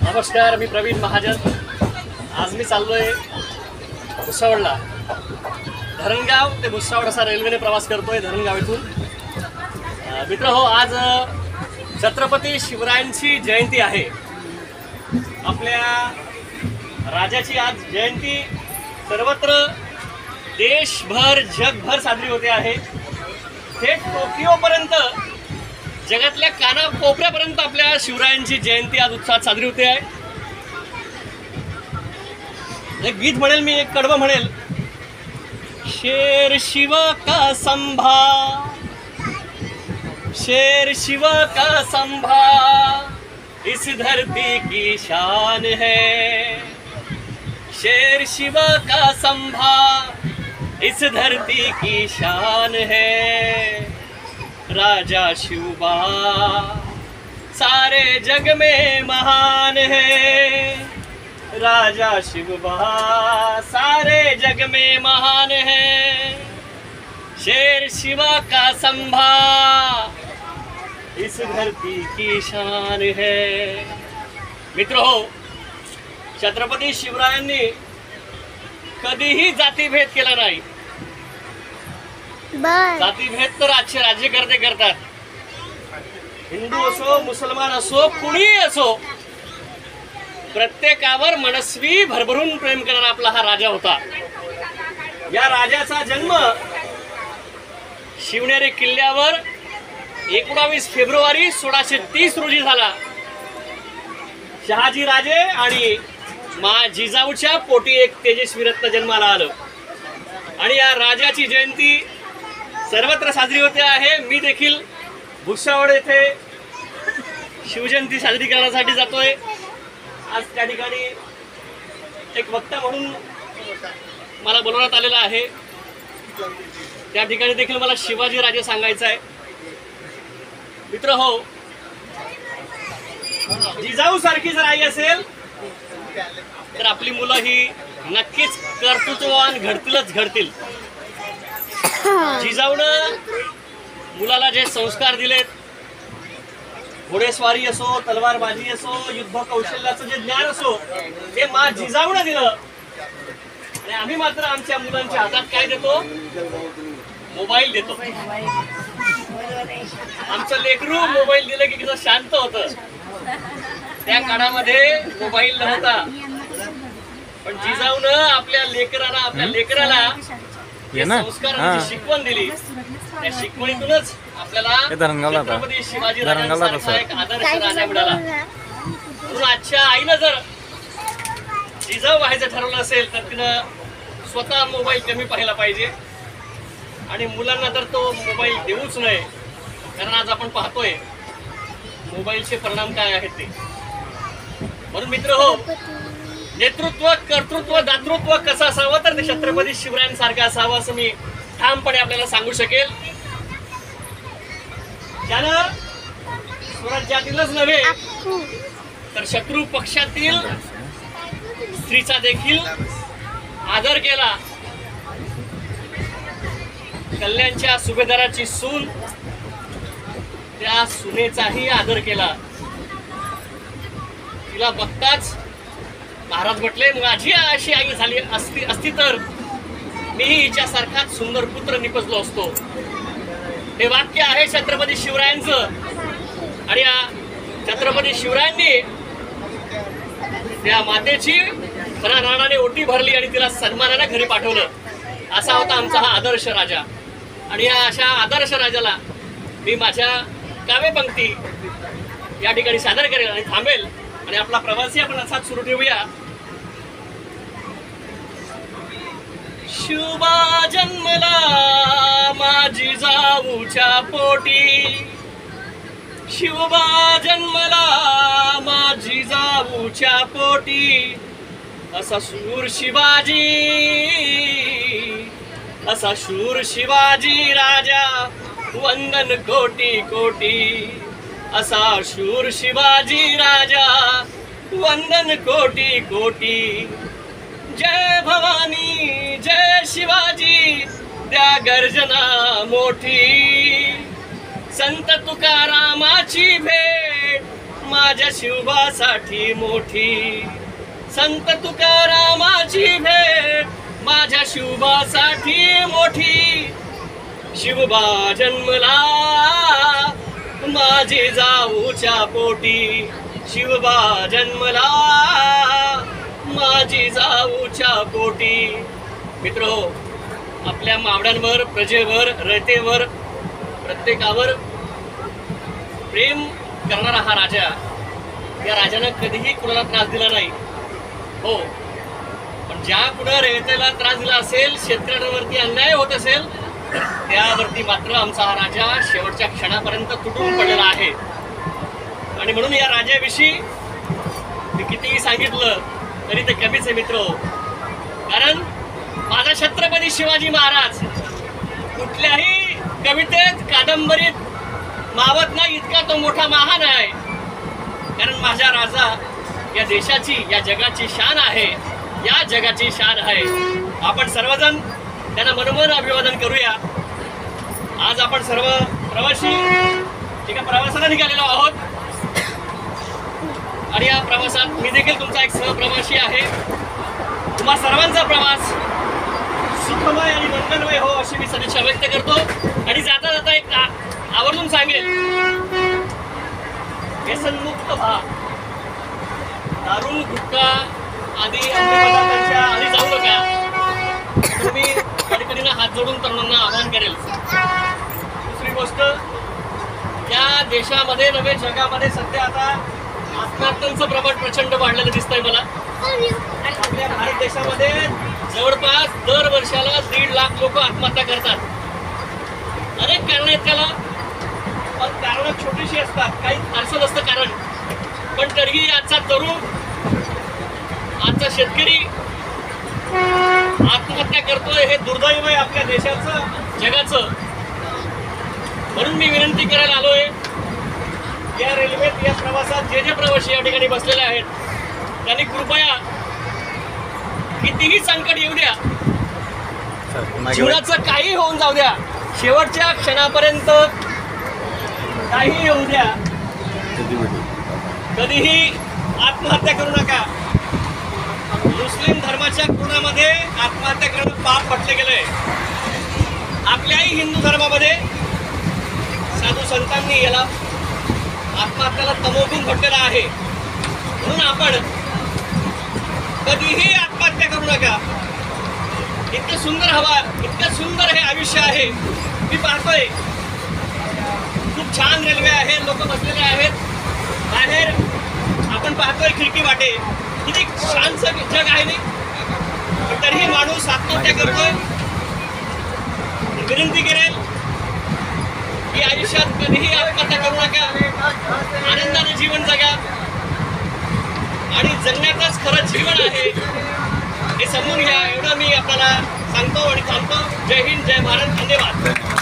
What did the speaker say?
नमस्कार, मी प्रवीण महाजन. आज मी चाललोय भुसावळला. धरणगाव ते भुसावळ असा रेल्वेने प्रवास करतोय धरणगाव इथून. मित्र हो, आज छत्रपती शिवरायांची जयंती आहे. आपल्या राजाची आज जयंती सर्वत्र देशभर जगभर साजरी होते आहे. थेट टोकियोपर्यंत, जगातल्या कानाकोपऱ्यापर्यंत आपल्या शिवरायांची जयंती आज उत्साहात साजरी होते आहे. एक गीत म्हणेल मी, एक कडवं म्हणेल. शेर शिव का संभा, शेर शिव का संभा, इस धरती की शान है. शेर शिव का संभा, इस धरती की शान है. राजा शिवबा सारे जग में महान है. राजा शिवबा सारे जग में महान है. शेर शिवा का संभा, इस धरती की शान है. मित्र हो, छत्रपती शिवरायांनी कधीही जातीभेद केला नाही. जातीभेद तर आजचे राज्यकर्ते करतात. हिंदू असो, मुसलमान असो, कुणीही असो, प्रत्येकावर मनस्वी भरभरून प्रेम करणारा आपला हा राजा होता. या राजाचा जन्म शिवनेरी किल्ल्यावर 19 फेब्रुवारी 1630 रोजी झाला. शहाजी राजे आणि मा जिजाऊच्या पोटी एक तेजस्वी रत्न जन्माला आलं. आणि या राजाची जयंती सर्वत्र साजरी होते आहे. मी देखील भुसावळ येथे शिवजयंती साजरी करण्यासाठी जातोय. आज त्या ठिकाणी एक वक्ता म्हणून मला बोलवण्यात आलेलं आहे. त्या ठिकाणी देखील मला शिवाजी राजे सांगायचं आहे. मित्र हो, जिजाऊ सारखी जर आई असेल तर आपली मुलं ही नक्कीच कर्तृत्ववान घडतील. जिजाऊनं मुलाला जे संस्कार दिलेत, घोडेस्वारी असो, तलवारबाजी असो, युद्ध कौशल्याचं जे ज्ञान असो, ते मा जिजाऊनं दिलं. आणि आम्ही मात्र आमच्या मुलांच्या हातात काय देतो? मोबाईल देतो. आमचं लेकरू मोबाईल दिलं की कसं शांत होतं. त्या काळामध्ये मोबाईल नव्हता, पण जिजाऊनं आपल्या लेकराला संस्कारांची शिकवण दिली. त्या शिकवणीतूनच आपल्याला छत्रपती शिवाजी राजांसारखा एक आदर्श राजा मिळाला. म्हणून आजच्या आईनं जर जिजाऊ व्हायचं ठरवलं असेल तर तिनं स्वतः मोबाईल कमी पाहिला पाहिजे आणि मुलांना तर तो मोबाईल देऊच नये. कारण आज आपण पाहतोय मोबाईलचे परिणाम काय आहेत ते. म्हणून मित्र हो, नेतृत्व, कर्तृत्व, दातृत्व कसं असावं तर ते छत्रपती शिवरायांसारखं असावं असं मी ठामपणे आपल्याला सांगू शकेल. त्यानं स्वराज्यातीलच नव्हे तर शत्रू पक्षातील स्त्रीचा देखील आदर केला. कल्याणच्या सुभेदाराची सून, त्या सुनेचाही आदर केला. तिला बघताच महाराज म्हटले, माझी अशी आई झाली असती तर मीही हिच्यासारखाच सुंदर पुत्र निपजलो असतो. हे वाक्य आहे छत्रपती शिवरायांचं. आणि या छत्रपती शिवरायांनी त्या मातेची खऱ्या राणाने ओटी भरली आणि तिला सन्मानाने घरी पाठवलं. असा होता आमचा हा आदर्श राजा. आणि या अशा आदर्श राजाला मी माझ्या काव्यपंक्ती या ठिकाणी सादर करेल आणि थांबेल आणि आपला प्रवासी आपण असाच सुरू ठेवूया. शिवबा जन्मला माझी जाऊच्या पोटी, शिवबा जन्मला माझी जाऊच्या पोटी. असा शूर शिवाजी, असा शूर शिवाजी राजा, वंदन कोटी कोटी. असा शूर शिवाजी राजा, वंदन कोटी कोटी. जय भवानी जय शिवाजी, द्या गर्जना मोठी. संत तुकारामाची भेट माझ्या शिवबासाठी मोठी, संत तुकारामाची भेट माझ्या शिवबासाठी मोठी. शिवबा जन्मला माझी जाऊच्या पोटी, शिवबा जन्मला माझी जाऊच्या पोटी. मित्र, आपल्या मावळ्यांवर, प्रजेवर, रयतेवर, प्रत्येकावर प्रेम करणारा हा राजा, या राजानं कधीही कुणाला त्रास दिला नाही. हो, पण ज्या कुणा रयतेला त्रास दिला असेल, शेतकऱ्यांवरती अन्याय होत असेल, त्यावरती मात्र आमचा हा राजा शेवटच्या क्षणापर्यंत तुटून पडलेला आहे. आणि म्हणून या राजाविषयी मी कितीही सांगितलं तरी ते कमीच आहे मित्र. कारण माझा छत्रपती शिवाजी महाराज कुठल्याही कवितेत, कादंबरीत मावत नाही, इतका तो मोठा महान आहे. कारण माझा राजा या देशाची, या जगाची शान आहे, या जगाची शान आहे. आपण सर्वजण त्यांना मनोमन अभिवादन करूया. आज आपण सर्व प्रवासी एका प्रवासाला निघालेलो आहोत आणि या प्रवासात मी देखील तुमचा एक सहप्रवासी आहे. तुम्हा सर्वांचा प्रवास सुखमय आणि मंगलमय हो अशी मी सदिच्छा व्यक्त करतो. आणि जाता जाता एक आवर्जून सांगेल, व्यसनमुक्त व्हा, दारू गुटखा आदी पदार्थांच्या आधी जाऊ नका. तुम्ही कडकडीनं हात जोडून तरुणांना आवाहन करेल. दुसरी गोष्ट, या देशामध्ये नव्हे जगामध्ये सध्या आता आत्महत्यांचं प्रमाण प्रचंड वाढलेलं दिसतंय मला. आपल्या भारत देशामध्ये जवळपास दर वर्षाला 1.5 लाख लोक आत्महत्या करतात. अनेक कारण आहेत त्याला, पण कारण छोटीशी असतात, काही फारसं नसतं कारण. पण तरीही आजचा तरुण, आजचा शेतकरी आत्महत्या करतोय, हे दुर्दैव आहे आपल्या देशाचं, जगाचं. म्हणून मी विनंती करायला आलोय, या रेल्वेत, या प्रवासात जे प्रवासी या ठिकाणी बसलेले आहेत, त्यांनी कृपया कितीही संकट येऊ द्या, जीवनाचं काही होऊन जाऊ द्या, शेवटच्या क्षणापर्यंत काही येऊ द्या, कधीही आत्महत्या करू नका. मुस्लिम धर्माच्या कुणामध्ये आत्महत्या करणं पाप म्हटलं गेलंय. आपल्याही हिंदू धर्मामध्ये साधू संतांनी याला, आत्महत्याला तमोगुण म्हटलेला आहे. म्हणून आपण कधीही आत्महत्या करू नका. इतकं सुंदर हवा, इतकं सुंदर हे आयुष्य आहे. मी पाहतोय खूप छान रेल्वे आहे, लोक बसलेले आहेत बाहेर. आपण पाहतोय खिडकी वाटे, किती छान जग आहे नाही, पण तरीही माणूस आत्महत्या करतोय. विनंती करेल की आयुष्यात कधीही आत्महत्या करू नका, आनंदाने जीवन जगा. आणि जगण्यातच खरं जीवन आहे हे समजून घ्या. एवढं मी आपल्याला सांगतो आणि थांबतो. जय हिंद, जय भारत, धन्यवाद.